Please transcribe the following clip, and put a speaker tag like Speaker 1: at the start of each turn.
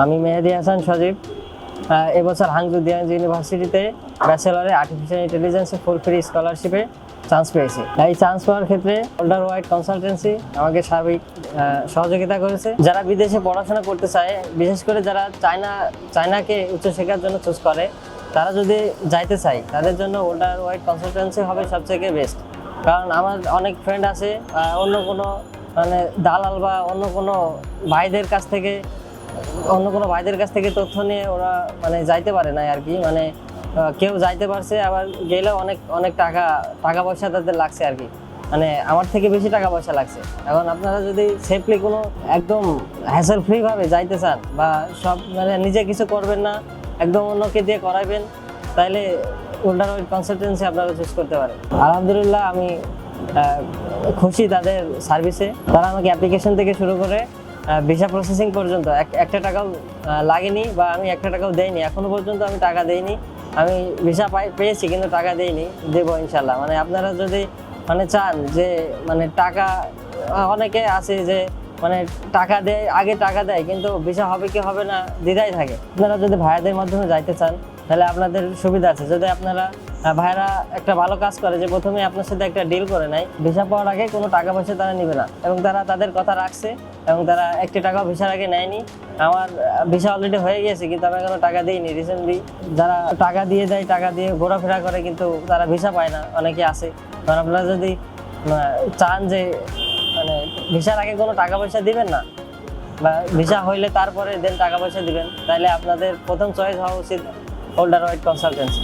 Speaker 1: আমি মেহেদী হাসান সজীব এবছর হাংজু দিয়াং ইউনিভার্সিটিতে ব্যাচেলরে আর্টিফিশিয়াল ইন্টেলিজেন্সে ফুল ফ্রি স্কলারশিপে চান্স পেয়েছি। এই চান্স পাওয়ার ক্ষেত্রে ওল্ডার ওয়াইড কনসালটেন্সি আমাকে সার্বিক সহযোগিতা করেছে। যারা বিদেশে পড়াশোনা করতে চায়, বিশেষ করে যারা চায়নাকে উচ্চশিক্ষার জন্য চুজ করে, তারা যদি যাইতে চায় তাদের জন্য ওল্ডার ওয়াইড কনসালটেন্সি হবে সবথেকে বেস্ট। কারণ আমার অনেক ফ্রেন্ড আছে অন্য কোনো মানে দালাল বা অন্য কোনো ভাইদের কাছ থেকে তথ্য নিয়ে ওরা মানে যাইতে পারে না আর কি। মানে কেউ যাইতে পারছে, আবার গেলেও অনেক টাকা পয়সা তাদের লাগছে আর কি। মানে আমার থেকে বেশি টাকা পয়সা লাগছে। এখন আপনারা যদি সেফলি কোনো একদম হ্যাসেল ফ্রি ভাবে যাইতে চান বা সব মানে নিজে কিছু করবেন না, একদম অন্যকে দিয়ে করাবেন, তাহলে ওল্ডার ওয়াইড কনসালটেন্সি আপনারা চুজ করতে পারেন। আলহামদুলিল্লাহ আমি খুশি তাদের সার্ভিসে। তারা আমাকে অ্যাপ্লিকেশন থেকে শুরু করে ভিসা প্রসেসিং পর্যন্ত একটা টাকাও লাগেনি বা আমি একটা টাকাও দেইনি। এখনো পর্যন্ত আমি টাকা দেইনি। আমি ভিসা পেয়েছি কিন্তু টাকা দেইনি, দেবো ইনশাল্লাহ। মানে আপনারা যদি মানে চান যে মানে টাকা, অনেকে আছে যে মানে টাকা দেয়, আগে টাকা দেয় কিন্তু ভিসা হবে কি হবে না দ্বিধায় থাকে। আপনারা যদি ভাইয়াদের মাধ্যমে যাইতে চান তাহলে আপনাদের সুবিধা আছে। যদি আপনারা ভাইরা একটা ভালো কাজ করে যে প্রথমে আপনার সাথে একটা ডিল করে নেয়, ভিসা পাওয়ার আগে কোনো টাকা পয়সা তারা নেবে না, এবং তারা তাদের কথা রাখছে এবং তারা একটি টাকাও ভিসার আগে নেয়নি। আমার ভিসা অলরেডি হয়ে গেছে কিন্তু আমি এখনো টাকা দিইনি। রিসেন্টলি যারা টাকা দিয়ে দেয়, টাকা দিয়ে ঘোরাফেরা করে কিন্তু তারা ভিসা পায় না, অনেকে আছে। কারণ আপনারা যদি চান যে মানে ভিসার আগে কোনো টাকা পয়সা দিবেন না বা ভিসা হইলে তারপরে দেন টাকা পয়সা দিবেন, তাহলে আপনাদের প্রথম চয়েস হওয়া উচিত ওল্ডার ওয়াইড কনসালটেন্সি।